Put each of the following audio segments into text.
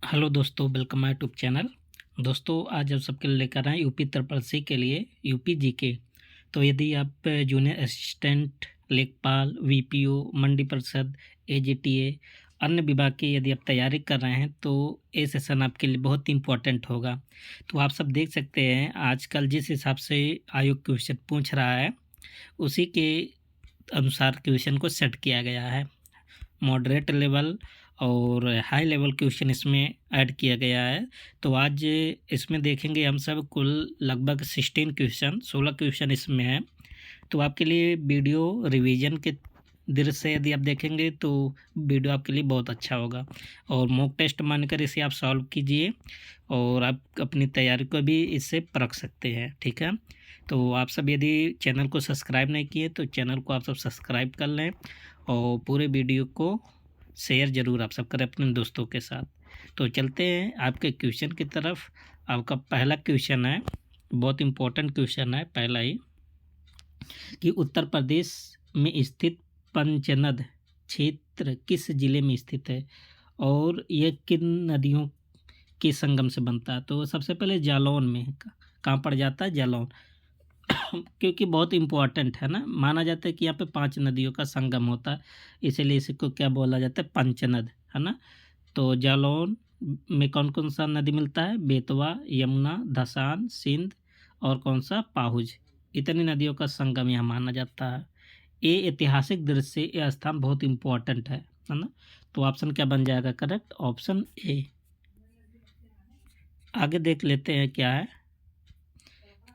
Hello दोस्तों, welcome my YouTube channel. दोस्तों, आज हम सबके लिए लेकर आए यूपी ट्रिपल सी के लिए यूपी जीके। तो यदि आप जूनियर असिस्टेंट, लेखपाल, वीपीओ, मंडी परिषद, एजीटीए, अन्य विभाग की यदि आप तैयारी कर रहे हैं तो ये सेशन आपके लिए बहुत इंपॉर्टेंट होगा। तो आप सब देख सकते हैं आजकल जिस हिसाब से आयोग क्वेश्चन पूछ रहा है उसी के अनुसार क्वेश्चन को सेट किया गया है। मॉडरेट लेवल और हाई लेवल क्वेश्चन इसमें ऐड किया गया है। तो आज इसमें देखेंगे हम सब कुल लगभग 16 क्वेश्चन इसमें है। तो आपके लिए वीडियो रिवीजन के दृष्टि से यदि आप देखेंगे तो वीडियो आपके लिए बहुत अच्छा होगा और मॉक टेस्ट मानकर इसे आप सॉल्व कीजिए और आप अपनी तैयारी को भी इससे परख सकते हैं। ठीक है, तो आप सब यदि चैनल को सब्सक्राइब नहीं किए तो चैनल को आप सब सब्सक्राइब कर लें और पूरे वीडियो को शेयर ज़रूर आप सब करें अपने दोस्तों के साथ। तो चलते हैं आपके क्वेश्चन की तरफ। आपका पहला क्वेश्चन है, बहुत इम्पोर्टेंट क्वेश्चन है पहला ही, कि उत्तर प्रदेश में स्थित पंचनद क्षेत्र किस जिले में स्थित है और यह किन नदियों के संगम से बनता है। तो सबसे पहले जालौन में कहाँ पड़ जाता है, जालौन। क्योंकि बहुत इम्पोर्टेंट है ना, माना जाता है कि यहाँ पे 5 नदियों का संगम होता है, इसीलिए इसको क्या बोला जाता है, पंचनद, है ना। तो जालौन में कौन कौन सा नदी मिलता है, बेतवा, यमुना, धसान, सिंध और कौन सा, पाहुज। इतनी नदियों का संगम यहाँ माना जाता है। ये ऐतिहासिक दृष्टि से यह स्थान बहुत इम्पोर्टेंट है ना। तो ऑप्शन क्या बन जाएगा करेक्ट, ऑप्शन ए। आगे देख लेते हैं क्या है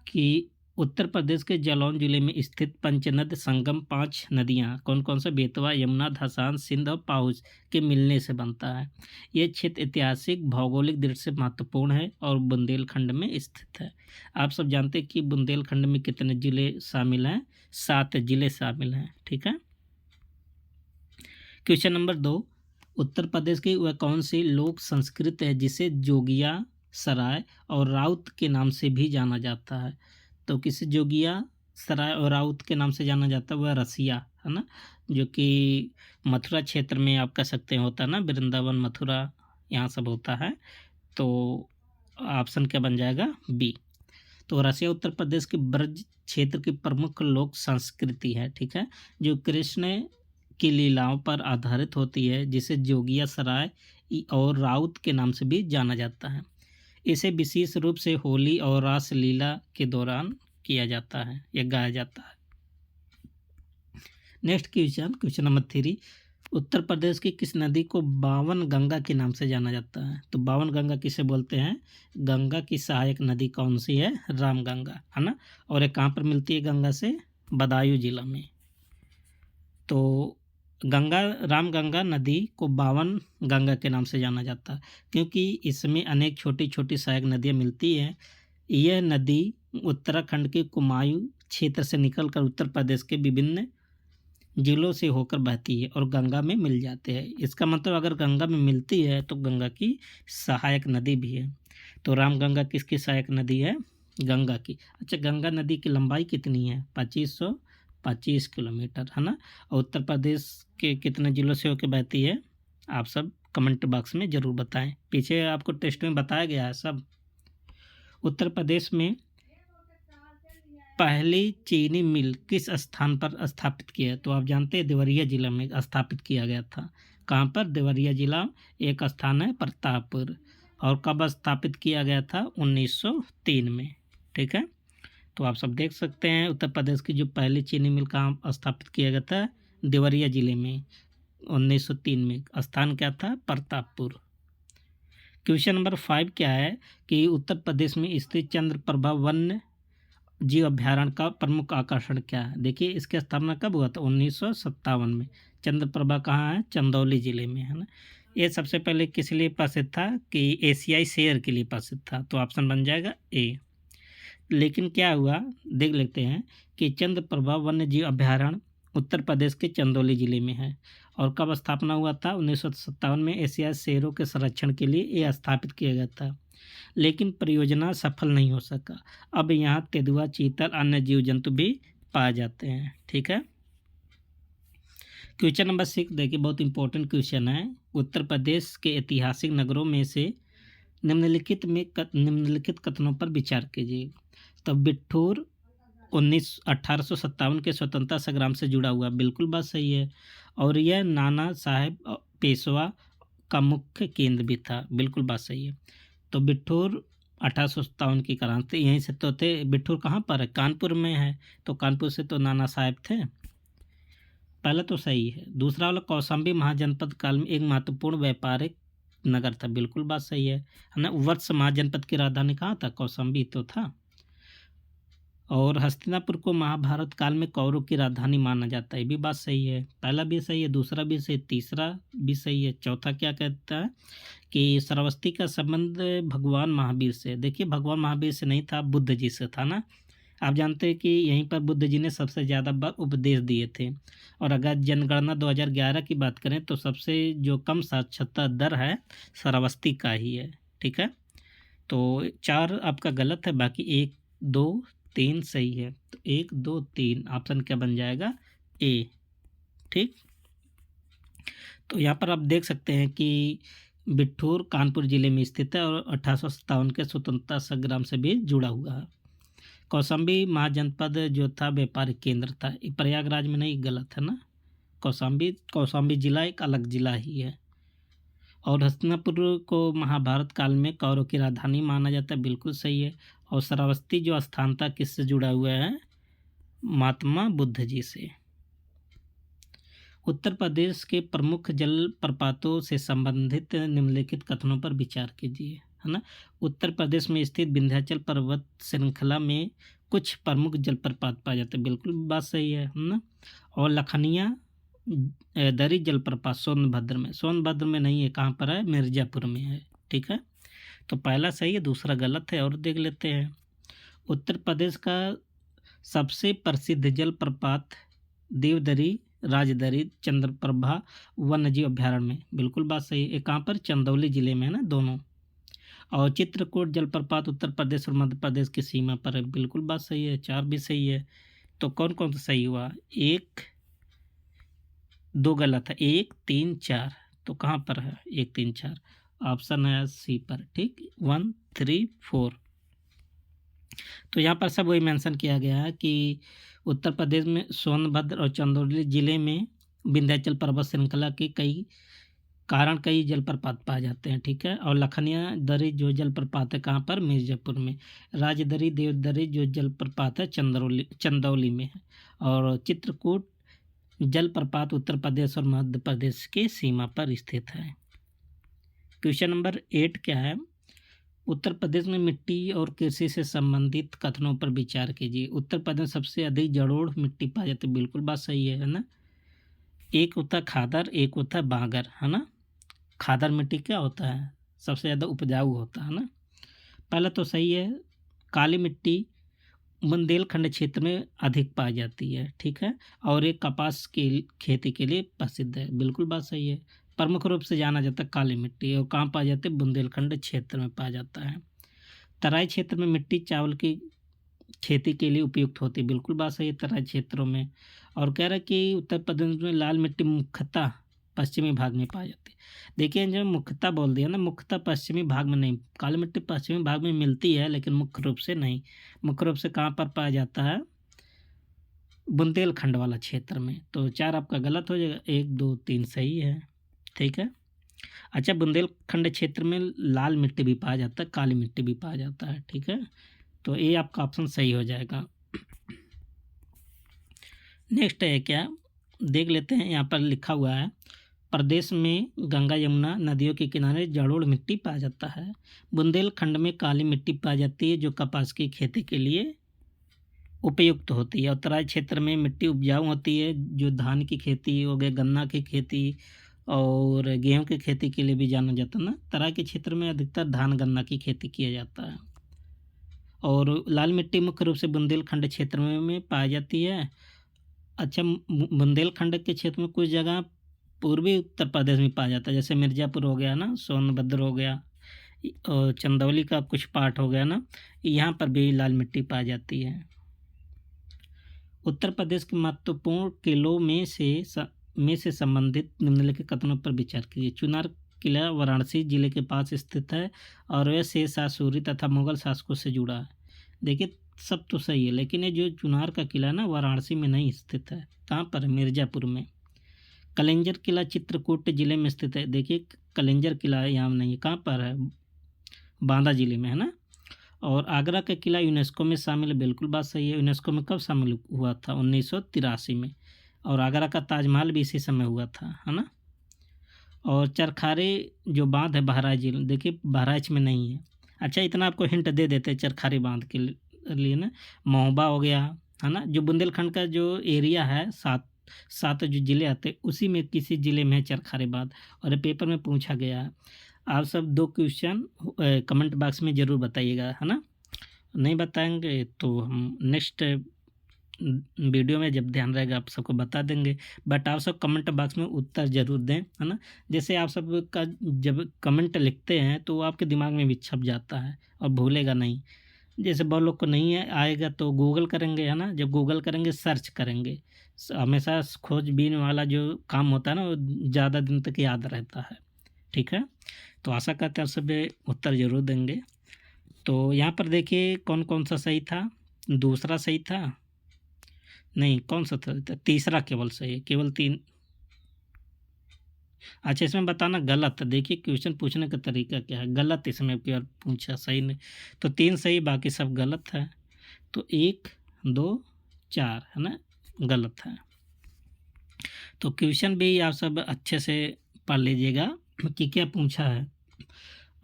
कि उत्तर प्रदेश के जालौन जिले में स्थित पंचनद संगम 5 नदियां कौन कौन से, बेतवा, यमुना, धसान, सिंध और पाउज के मिलने से बनता है। यह क्षेत्र ऐतिहासिक भौगोलिक दृष्टि से महत्वपूर्ण है और बुंदेलखंड में स्थित है। आप सब जानते हैं कि बुंदेलखंड में कितने जिले शामिल हैं, 7 जिले शामिल हैं। ठीक है। क्वेश्चन नंबर 2, उत्तर प्रदेश की वह कौन सी लोक संस्कृति है जिसे जोगिया सराय और राउत के नाम से भी जाना जाता है। तो किसे जोगिया सराय और राउत के नाम से जाना जाता है, वह रसिया, है ना, जो कि मथुरा क्षेत्र में आप कह सकते हैं होता है ना, वृंदावन, मथुरा, यहाँ सब होता है। तो ऑप्शन क्या बन जाएगा, बी। तो रसिया उत्तर प्रदेश के ब्रज क्षेत्र की प्रमुख लोक संस्कृति है। ठीक है, जो कृष्ण की लीलाओं पर आधारित होती है, जिसे जोगिया सराय और राउत के नाम से भी जाना जाता है। इसे विशेष रूप से होली और रास लीला के दौरान किया जाता है या गाया जाता है। Next question, question number 3, Uttar Pradesh की किस नदी को बावन गंगा के नाम से जाना जाता है। तो बावन गंगा किसे बोलते हैं, गंगा की सहायक नदी कौन सी है, रामगंगा, है ना। और ये कहाँ पर मिलती है गंगा से, बदायूं जिला में। तो गंगा, रामगंगा नदी को बावन गंगा के नाम से जाना जाता है क्योंकि इसमें अनेक छोटी छोटी सहायक नदियाँ मिलती हैं। यह नदी उत्तराखंड के कुमायूं क्षेत्र से निकलकर उत्तर प्रदेश के विभिन्न जिलों से होकर बहती है और गंगा में मिल जाते हैं। इसका मतलब अगर गंगा में मिलती है तो गंगा की सहायक नदी भी है। तो रामगंगा किसकी सहायक नदी है, गंगा की। अच्छा, गंगा नदी की लंबाई कितनी है, 2525 किलोमीटर, है ना। और उत्तर प्रदेश के कितने जिलों से होकर बहती है, आप सब कमेंट बॉक्स में ज़रूर बताएं। पीछे आपको टेस्ट में बताया गया है सब। उत्तर प्रदेश में पहली चीनी मिल किस स्थान पर स्थापित किया है। तो आप जानते हैं देवरिया जिला में स्थापित किया गया था। कहाँ पर, देवरिया जिला, एक स्थान है प्रतापपुर। और कब स्थापित किया गया था, 1903 में। ठीक है, तो आप सब देख सकते हैं उत्तर प्रदेश की जो पहली चीनी मिल कहाँ स्थापित किया गया था, देवरिया जिले में, 1903 में। स्थान क्या था, प्रतापपुर। क्वेश्चन नंबर 5 क्या है कि उत्तर प्रदेश में स्थित चंद्रप्रभा वन्य जीव अभ्यारण्य का प्रमुख आकर्षण क्या है। देखिए, इसकी स्थापना कब हुआ था, 1957 में। चंद्रप्रभा कहाँ है, चंदौली जिले में, है ना। ये सबसे पहले किस लिए प्रसिद्ध था, कि एशियाई शेर के लिए प्रसिद्ध था। तो ऑप्शन बन जाएगा ए। लेकिन क्या हुआ, देख लेते हैं कि चंद्रप्रभा वन्य जीव अभ्यारण्य उत्तर प्रदेश के चंदौली जिले में है। और कब स्थापना हुआ था, 1957 में। एशियाई शेरों के संरक्षण के लिए ये स्थापित किया गया था, लेकिन परियोजना सफल नहीं हो सका। अब यहाँ तेंदुआ, चीतल, अन्य जीव जंतु भी पाए जाते हैं। ठीक है। क्वेश्चन नंबर 6 देखिए, बहुत इंपॉर्टेंट क्वेश्चन है। उत्तर प्रदेश के ऐतिहासिक नगरों में से निम्नलिखित कथनों पर विचार कीजिए। तो बिठूर 1857 के स्वतंत्रता संग्राम से जुड़ा हुआ, बिल्कुल बात सही है। और यह नाना साहेब पेशवा का मुख्य केंद्र भी था, बिल्कुल बात सही है। तो बिठूर 1857 की क्रांति यहीं से तो थे। बिठूर कहाँ पर है? कानपुर में है। तो कानपुर से तो नाना साहेब थे। पहला तो सही है। दूसरा वाला, कौशाम्बी महाजनपद काल में एक महत्वपूर्ण व्यापारिक नगर था, बिल्कुल बात सही है ना। वत्स महाजनपद की राजधानी कहाँ था? कौशाम्बी तो था। और हस्तिनापुर को महाभारत काल में कौरव की राजधानी माना जाता है, ये भी बात सही है। पहला भी सही है, दूसरा भी सही, तीसरा भी सही है। चौथा क्या कहता है कि श्रावस्ती का संबंध भगवान महावीर से। देखिए, भगवान महावीर से नहीं था, बुद्ध जी से था ना। आप जानते हैं कि यहीं पर बुद्ध जी ने सबसे ज़्यादा बार उपदेश दिए थे। और अगर जनगणना 2011 की बात करें तो सबसे जो कम साक्षरता दर है श्रावस्ती का ही है, ठीक है। तो 4 आपका गलत है, बाकी 1 2 3 सही है। तो 1 2 3 ऑप्शन क्या बन जाएगा? ए, ठीक। तो यहाँ पर आप देख सकते हैं कि बिठूर कानपुर जिले में स्थित है और 1857 के स्वतंत्रता संग्राम से भी जुड़ा हुआ है। कौशाम्बी महाजनपद जो था व्यापारिक केंद्र था, ये प्रयागराज में नहीं, गलत है ना। कौशाम्बी जिला एक अलग जिला ही है। और हस्तिनापुर को महाभारत काल में कौरव की राजधानी माना जाता है, बिल्कुल सही है। और श्रावस्ती जो स्थान था किससे जुड़ा हुआ है? महात्मा बुद्ध जी से। उत्तर प्रदेश के प्रमुख जल प्रपातों से संबंधित निम्नलिखित कथनों पर विचार कीजिए, है ना। उत्तर प्रदेश में स्थित विंध्याचल पर्वत श्रृंखला में कुछ प्रमुख जलप्रपात पाए जाते हैं, बिल्कुल बात सही है ना। और लखनिया दरी जलप्रपात सोनभद्र में नहीं है, कहाँ पर है? मिर्जापुर में है, ठीक है। तो पहला सही है, दूसरा गलत है। और देख लेते हैं, उत्तर प्रदेश का सबसे प्रसिद्ध जलप्रपात देवदरी राजदरी चंद्रप्रभा वन्यजीव अभ्यारण्य में, बिल्कुल बात सही है। कहाँ पर? चंदौली जिले में है ना, दोनों। और चित्रकूट जलप्रपात उत्तर प्रदेश और मध्य प्रदेश की सीमा पर है, बिल्कुल बात सही है। 4 भी सही है। तो कौन कौन सा सही हुआ? 1 2 गलत है, 1 3 4। तो कहाँ पर है 1 3 4? ऑप्शन है सी पर, ठीक। 1 3 4। तो यहाँ पर सब वही मेंशन किया गया है कि उत्तर प्रदेश में सोनभद्र और चंदौली जिले में विंध्याचल पर्वत श्रृंखला के कई जलप्रपात पाए जाते हैं, ठीक है। और लखनिया दरी जो जलप्रपात है कहाँ पर? मिर्जापुर में। राजदरी देवदरी जो जलप्रपात है चंदौली में है। और चित्रकूट जलप्रपात उत्तर प्रदेश और मध्य प्रदेश के सीमा पर स्थित है। क्वेश्चन नंबर 8 क्या है? उत्तर प्रदेश में मिट्टी और कृषि से संबंधित कथनों पर विचार कीजिए। उत्तर प्रदेश में सबसे अधिक जलोढ़ मिट्टी पाई जाती है, बिल्कुल बात सही है ना। एक होता है खादर, एक होता है बांगर, है ना। खादर मिट्टी क्या होता है? सबसे ज़्यादा उपजाऊ होता है ना। पहला तो सही है। काली मिट्टी बुंदेलखंड क्षेत्र में अधिक पाई जाती है, ठीक है। और एक कपास की खेती के लिए प्रसिद्ध है, बिल्कुल बात सही है। प्रमुख रूप से जाना जाता है काली मिट्टी, और कहाँ पाया जाता है? बुंदेलखंड क्षेत्र में पाया जाता है। तराई क्षेत्र में मिट्टी चावल की खेती के लिए उपयुक्त होती है, बिल्कुल बात सही है, तराई क्षेत्रों में। और कह रहा है कि उत्तर प्रदेश में लाल मिट्टी मुख्यतः पश्चिमी भाग में पाई जाती है। देखिए, जो मुख्यतः बोल दिया ना, मुख्यतः पश्चिमी भाग में नहीं, काली मिट्टी पश्चिमी भाग में मिलती है लेकिन मुख्य रूप से नहीं। मुख्य रूप से कहाँ पर पाया जाता है? बुंदेलखंड वाला क्षेत्र में। तो 4 आपका गलत हो जाएगा, 1 2 3 सही है, ठीक है। अच्छा, बुंदेलखंड क्षेत्र में लाल मिट्टी भी पाया जाता है, काली मिट्टी भी पाया जाता है, ठीक है। तो ये आपका ऑप्शन सही हो जाएगा। नेक्स्ट है क्या, देख लेते हैं। यहाँ पर लिखा हुआ है, प्रदेश में गंगा यमुना नदियों के किनारे जलोढ़ मिट्टी पाया जाता है। बुंदेलखंड में काली मिट्टी पाई जाती है जो कपास की खेती के लिए उपयुक्त होती है। और तराई क्षेत्र में मिट्टी उपजाऊ होती है, जो धान की खेती हो गई, गन्ना की खेती और गेहूं की खेती के लिए भी जाना जाता है ना। तराई के क्षेत्र में अधिकतर धान गन्ना की खेती किया जाता है। और लाल मिट्टी मुख्य रूप से बुंदेलखंड क्षेत्र में पाई जाती है। अच्छा, बुंदेलखंड के क्षेत्र में कुछ जगह पूर्वी उत्तर प्रदेश में पाया जाता है, जैसे मिर्ज़ापुर हो गया ना, सोनभद्र हो गया, और चंदौली का कुछ पार्ट हो गया ना, यहाँ पर भी लाल मिट्टी पाई जाती है। उत्तर प्रदेश के महत्वपूर्ण किलों में से में से संबंधित निम्नलिखित कथनों पर विचार कीजिए। चुनार किला वाराणसी जिले के पास स्थित है और वह शेर शाह सूरी तथा मुगल शासकों से जुड़ा है। देखिए सब तो सही है, लेकिन ये जो चुनार का किला ना वाराणसी में नहीं स्थित है। कहाँ पर है? मिर्ज़ापुर में। कलिंजर किला चित्रकूट जिले में स्थित है। देखिए कलिंजर किला यहाँ नहीं है, कहाँ पर है? बांदा जिले में है ना। और आगरा का किला यूनेस्को में शामिल है। बिल्कुल बात सही है। यूनेस्को में कब शामिल हुआ था? 1983 में। और आगरा का ताजमहल भी इसी समय हुआ था, है ना। और चरखारे जो बांध है बहराइच जिले, देखिए बहराइच में नहीं है। अच्छा इतना आपको हिंट दे देते हैं चरखारी बांध के लिए ना। महोबा हो गया, है ना। जो बुंदेलखंड का जो एरिया है, सात जो ज़िले आते हैं उसी में किसी ज़िले में है चरखारी बांध। और ये पेपर में पूछा गया है। आप सब 2 क्वेश्चन कमेंट बॉक्स में ज़रूर बताइएगा, है ना। नहीं बताएंगे तो हम नेक्स्ट वीडियो में जब ध्यान रहेगा आप सबको बता देंगे। बट आप सब कमेंट बॉक्स में उत्तर ज़रूर दें, है ना। जैसे आप सब का जब कमेंट लिखते हैं तो आपके दिमाग में भी छप जाता है और भूलेगा नहीं। जैसे बहुत लोग को नहीं है आएगा तो गूगल करेंगे, है ना। जब गूगल करेंगे सर्च करेंगे, हमेशा खोजबीन वाला जो काम होता है ना वो ज़्यादा दिन तक याद रहता है। ठीक है, तो आशा करते हैं आप सब उत्तर ज़रूर देंगे। तो यहाँ पर देखिए कौन कौन सा सही था। दूसरा सही था नहीं, कौन सा था? तीसरा केवल सही है, केवल 3। अच्छा इसमें बताना गलत है। देखिए क्वेश्चन पूछने का तरीका क्या है, गलत इसमें केवल पूछा, सही नहीं। तो 3 सही बाकी सब गलत है। तो 1 2 4 है ना, गलत है। तो क्वेश्चन भी आप सब अच्छे से पढ़ लीजिएगा कि क्या पूछा है।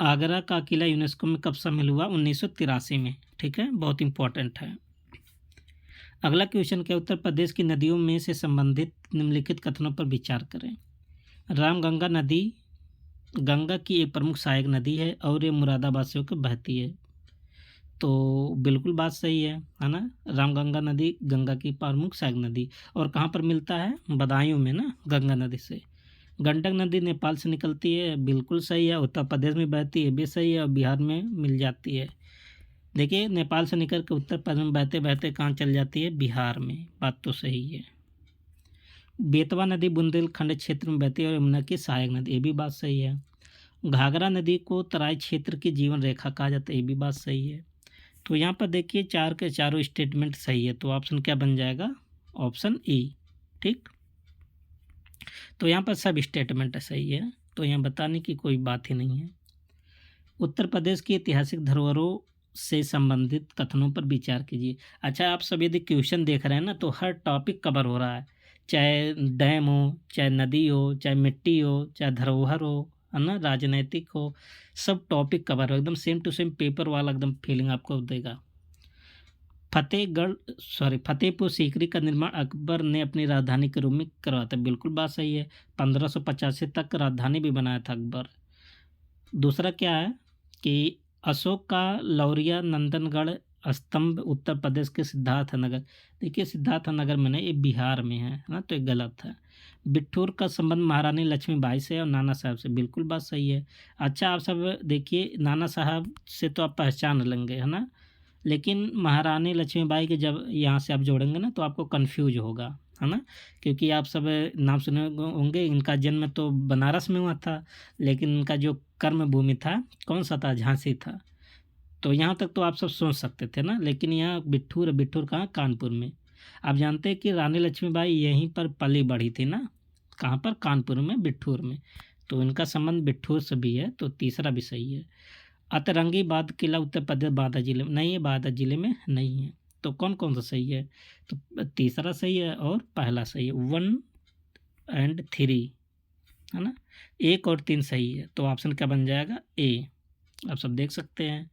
आगरा का किला यूनेस्को में कब शामिल हुआ? 1983 में। ठीक है, बहुत इंपॉर्टेंट है। अगला क्वेश्चन क्या? उत्तर प्रदेश की नदियों में से संबंधित निम्नलिखित कथनों पर विचार करें। रामगंगा नदी गंगा की एक प्रमुख सहायक नदी है और ये मुरादाबाद से होकर बहती है। तो बिल्कुल बात सही है ना। रामगंगा नदी गंगा की प्रमुख सहायक नदी। और कहाँ पर मिलता है? बदायूं में ना, गंगा नदी से। गंडक नदी नेपाल से निकलती है, बिल्कुल सही है। उत्तर प्रदेश में बहती है, भी सही है। और बिहार में मिल जाती है। देखिए नेपाल से निकल के उत्तर प्रदेश में बहते बहते कहाँ चल जाती है? बिहार में। बात तो सही है। बेतवा नदी बुंदेलखंड क्षेत्र में बहती है और यमुना की सहायक नदी, ये भी बात सही है। घाघरा नदी को तराई क्षेत्र की जीवन रेखा कहा जाता है, ये भी बात सही है। तो यहाँ पर देखिए 4 के चारों स्टेटमेंट सही है। तो ऑप्शन क्या बन जाएगा? Option E. ठीक, तो यहाँ पर सब स्टेटमेंट सही है, तो यहाँ बताने की कोई बात ही नहीं है। उत्तर प्रदेश की ऐतिहासिक धरोहरों से संबंधित कथनों पर विचार कीजिए। अच्छा आप सब यदि क्वेश्चन देख रहे हैं ना तो हर टॉपिक कवर हो रहा है, चाहे डैम हो, चाहे नदी हो, चाहे मिट्टी हो, चाहे धरोहर हो, है ना, राजनीतिक हो, सब टॉपिक कवर हो। एकदम सेम टू सेम पेपर वाला एकदम फीलिंग आपको देगा। फतेहपुर सीकरी का निर्माण अकबर ने अपनी राजधानी के रूप में करवाया था, बिल्कुल बात सही है। 1585 तक राजधानी भी बनाया था अकबर। दूसरा क्या है कि अशोक का लौरिया नंदनगढ़ स्तंभ उत्तर प्रदेश के सिद्धार्थ नगर, देखिए सिद्धार्थ नगर में नहीं, ये बिहार में है ना, तो ये गलत है। बिठूर का संबंध महारानी लक्ष्मीबाई से और नाना साहब से, बिल्कुल बात सही है। अच्छा आप सब देखिए नाना साहब से तो आप पहचान लेंगे, है ना, लेकिन महारानी लक्ष्मीबाई के जब यहाँ से आप जोड़ेंगे ना तो आपको कन्फ्यूज होगा, है ना, क्योंकि आप सब नाम सुने होंगे। इनका जन्म तो बनारस में हुआ था, लेकिन इनका जो कर्म भूमि था कौन सा था? झांसी था। तो यहाँ तक तो आप सब सोच सकते थे ना, लेकिन यहाँ बिठूर कहाँ? कानपुर में। आप जानते हैं कि रानी लक्ष्मीबाई यहीं पर पली बढ़ी थी ना, कहाँ पर? कानपुर में, बिठूर में। तो इनका संबंध बिठूर से भी है, तो तीसरा भी सही है। अतरंगी बांध किला उत्तर प्रदेश बांदा जिले में नहीं है, बांदा जिले में नहीं है। तो कौन कौन सा सही है? तो तीसरा सही है और पहला सही है, 1 और 3, है ना। 1 और 3 सही है, तो ऑप्शन क्या बन जाएगा? ए। आप सब देख सकते हैं।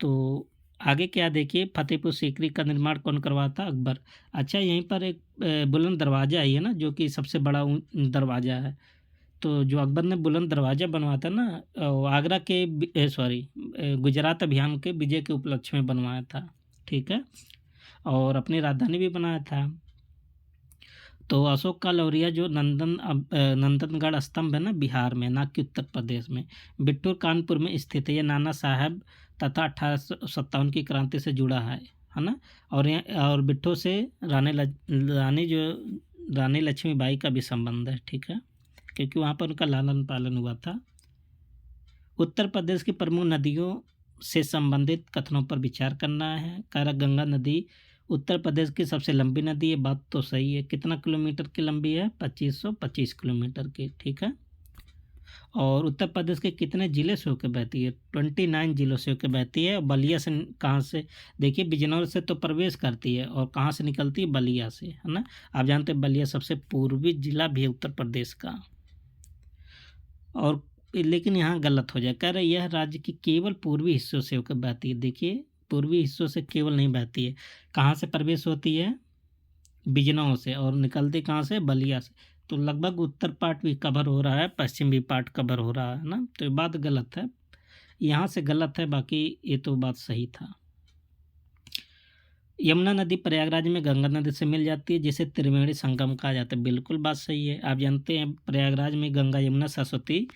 तो आगे क्या देखिए, फतेहपुर सीकरी का निर्माण कौन करवाया था? अकबर। अच्छा यहीं पर एक बुलंद दरवाज़ा है ना, जो कि सबसे बड़ा दरवाज़ा है। तो जो अकबर ने बुलंद दरवाज़ा बनवाया था ना, आगरा के गुजरात अभियान के विजय के उपलक्ष्य में बनवाया था। ठीक है, और अपनी राजधानी भी बनाया था। तो अशोक का लौरिया जो नंदनगढ़ स्तंभ है ना, बिहार में, ना कि उत्तर प्रदेश में। बिट्टूर कानपुर में स्थित है। ये नाना साहब तथा 1857 की क्रांति से जुड़ा है ना। और बिट्ठू से रानी जो रानी लक्ष्मीबाई का भी संबंध है, ठीक है, क्योंकि वहाँ पर उनका लालन पालन हुआ था। उत्तर प्रदेश की प्रमुख नदियों से संबंधित कथनों पर विचार करना है। कह रहा गंगा नदी उत्तर प्रदेश की सबसे लंबी नदी है, बात तो सही है। कितना किलोमीटर की लंबी है? 2525 किलोमीटर की, ठीक है। और उत्तर प्रदेश के कितने ज़िले से होकर बहती है? 29 ज़िलों से होकर बहती है। और बलिया से कहाँ से? देखिए बिजनौर से तो प्रवेश करती है और कहाँ से निकलती है? बलिया से, है ना। आप जानते हैं बलिया सबसे पूर्वी जिला भी है उत्तर प्रदेश का। और लेकिन यहाँ गलत हो जाए, कह रहे यह राज्य की केवल पूर्वी हिस्सों से होकर बहती है। देखिए पूर्वी हिस्सों से केवल नहीं बहती है, कहाँ से प्रवेश होती है? बिजनौर से, और निकलती कहाँ से? बलिया से। तो लगभग उत्तर पार्ट भी कवर हो रहा है, पश्चिम भी पार्ट कवर हो रहा है ना। तो ये बात गलत है, यहाँ से गलत है, बाकी ये तो बात सही था। यमुना नदी प्रयागराज में गंगा नदी से मिल जाती है, जिसे त्रिवेणी संगम कहा जाता है। बिल्कुल बात सही है। आप जानते हैं प्रयागराज में गंगा यमुना सरस्वती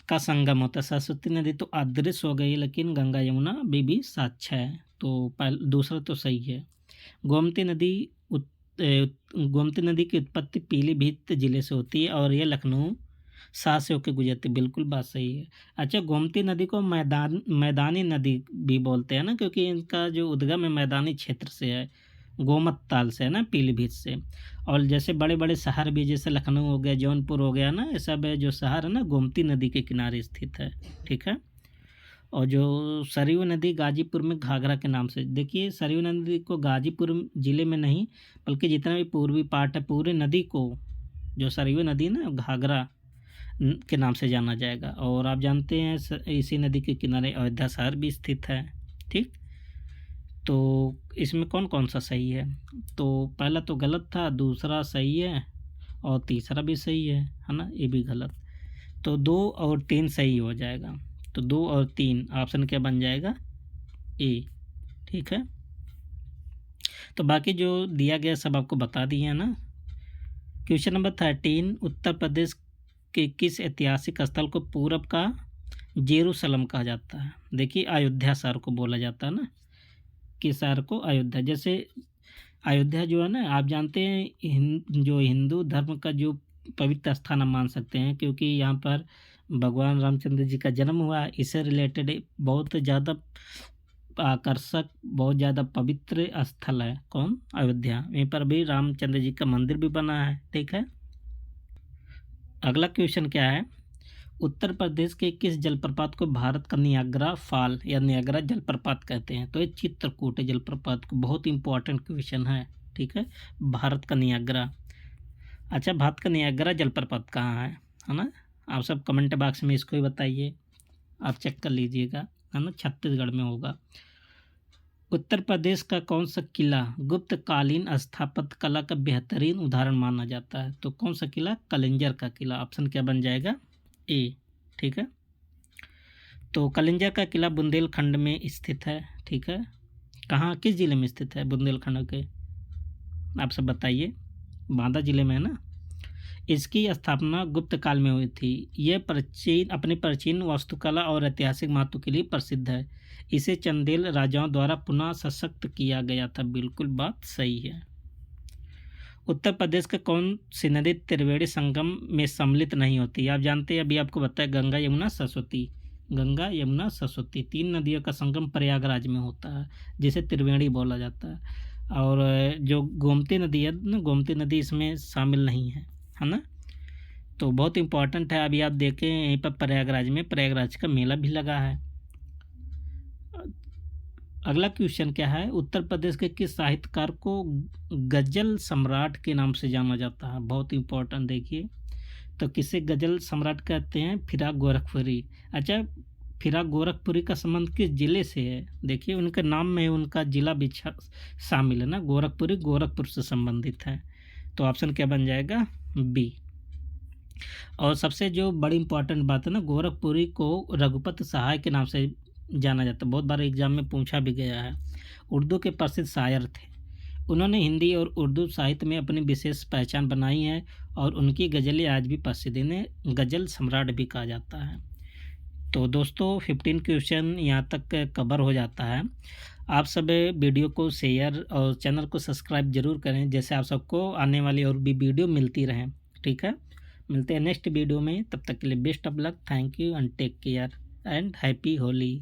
का संगम होता है। सरस्वती नदी तो अदृश्य हो गई, लेकिन गंगा यमुना अभी भी साक्ष्य है। तो दूसरा तो सही है। गोमती नदी की उत्पत्ति पीलीभीत जिले से होती है और यह लखनऊ शाह से होकर गुजरती। बिल्कुल बात सही है। अच्छा, गोमती नदी को मैदानी नदी भी बोलते हैं ना, क्योंकि इनका जो उद्गम है मैदानी क्षेत्र से है, गोमत ताल से है ना, पीलीभीत से। और जैसे बड़े बड़े शहर भी, जैसे लखनऊ हो गया, जौनपुर हो गया ना, ये सब जो शहर है ना गोमती नदी के किनारे स्थित है, ठीक है। और जो सरयू नदी गाजीपुर में घाघरा के नाम से, देखिए सरयू नदी को गाजीपुर ज़िले में नहीं बल्कि जितना भी पूर्वी पार्ट है पूरे नदी को, जो सरयू नदी ना, घाघरा के नाम से जाना जाएगा। और आप जानते हैं इसी नदी के किनारे अयोध्या शहर भी स्थित है, ठीक। तो इसमें कौन कौन सा सही है? तो पहला तो गलत था, दूसरा सही है और तीसरा भी सही है ना, ये भी गलत। तो 2 और 3 सही हो जाएगा। तो 2 और 3 ऑप्शन क्या बन जाएगा? ए, ठीक है। तो बाकी जो दिया गया सब आपको बता दिए है ना। क्वेश्चन नंबर 13, उत्तर प्रदेश के किस ऐतिहासिक स्थल को पूरब का जेरूसलम कहा जाता है? देखिए अयोध्या शहर को बोला जाता है ना, किस शहर को? अयोध्या। जैसे अयोध्या जो है ना, आप जानते हैं जो हिंदू धर्म का जो पवित्र स्थान हम मान सकते हैं, क्योंकि यहाँ पर भगवान रामचंद्र जी का जन्म हुआ। इससे रिलेटेड बहुत ज़्यादा आकर्षक, बहुत ज़्यादा पवित्र स्थल है कौन? अयोध्या। वहीं पर भी रामचंद्र जी का मंदिर भी बना है, ठीक है। अगला क्वेश्चन क्या है? उत्तर प्रदेश के किस जलप्रपात को भारत का नियाग्रा फॉल या नियाग्रा जलप्रपात कहते हैं? तो ये चित्रकूट जलप्रपात को, बहुत इंपॉर्टेंट क्वेश्चन है, ठीक है। भारत का नियाग्रा। अच्छा, भारत का नियाग्रा जलप्रपात कहाँ है ना? आप सब कमेंट बॉक्स में इसको ही बताइए, आप चेक कर लीजिएगा, है ना। छत्तीसगढ़ में होगा। उत्तर प्रदेश का कौन सा किला गुप्तकालीन स्थापत्य कला का बेहतरीन उदाहरण माना जाता है? तो कौन सा किला? कलिंजर का किला। ऑप्शन क्या बन जाएगा? ए, ठीक है। तो कलिंजर का किला बुंदेलखंड में स्थित है, ठीक है। कहाँ, किस जिले में स्थित है? बुंदेलखंड के, आप सब बताइए। बांदा जिले में है ना। इसकी स्थापना गुप्त काल में हुई थी। यह अपनी प्राचीन वास्तुकला और ऐतिहासिक महत्व के लिए प्रसिद्ध है। इसे चंदेल राजाओं द्वारा पुनः सशक्त किया गया था। बिल्कुल बात सही है। उत्तर प्रदेश का कौन सी नदी त्रिवेणी संगम में सम्मिलित नहीं होती? आप जानते हैं, अभी आपको बताया, गंगा यमुना सरस्वती। गंगा यमुना सरस्वती 3 नदियों का संगम प्रयागराज में होता है, जिसे त्रिवेणी बोला जाता है। और जो गोमती नदी है ना, गोमती नदी इसमें शामिल नहीं है ना। तो बहुत इम्पोर्टेंट है। अभी आप देखें यहीं पर प्रयागराज का मेला भी लगा है। अगला क्वेश्चन क्या है? उत्तर प्रदेश के किस साहित्यकार को गजल सम्राट के नाम से जाना जाता है? बहुत इंपॉर्टेंट, देखिए। तो किसे गजल सम्राट कहते हैं? फिराक गोरखपुरी। अच्छा, फिराक गोरखपुरी का संबंध किस जिले से है? देखिए उनके नाम में उनका जिला भी शामिल है ना, गोरखपुरी, गोरखपुर से संबंधित है। तो ऑप्शन क्या बन जाएगा? बी। और सबसे जो बड़ी इंपॉर्टेंट बात है ना, गोरखपुरी को रघुपत सहाय के नाम से जाना जाता है। बहुत बार एग्जाम में पूछा भी गया है। उर्दू के प्रसिद्ध शायर थे। उन्होंने हिंदी और उर्दू साहित्य में अपनी विशेष पहचान बनाई है और उनकी गज़लें आज भी प्रसिद्ध, इन्हें गज़ल सम्राट भी कहा जाता है, तो दोस्तों 15 क्वेश्चन यहाँ तक कवर हो जाता है। आप सब वीडियो को शेयर और चैनल को सब्सक्राइब ज़रूर करें, जैसे आप सबको आने वाली और भी वीडियो मिलती रहें। ठीक है, मिलते हैं नेक्स्ट वीडियो में, तब तक के लिए best of luck, thank you and take care and happy Holi.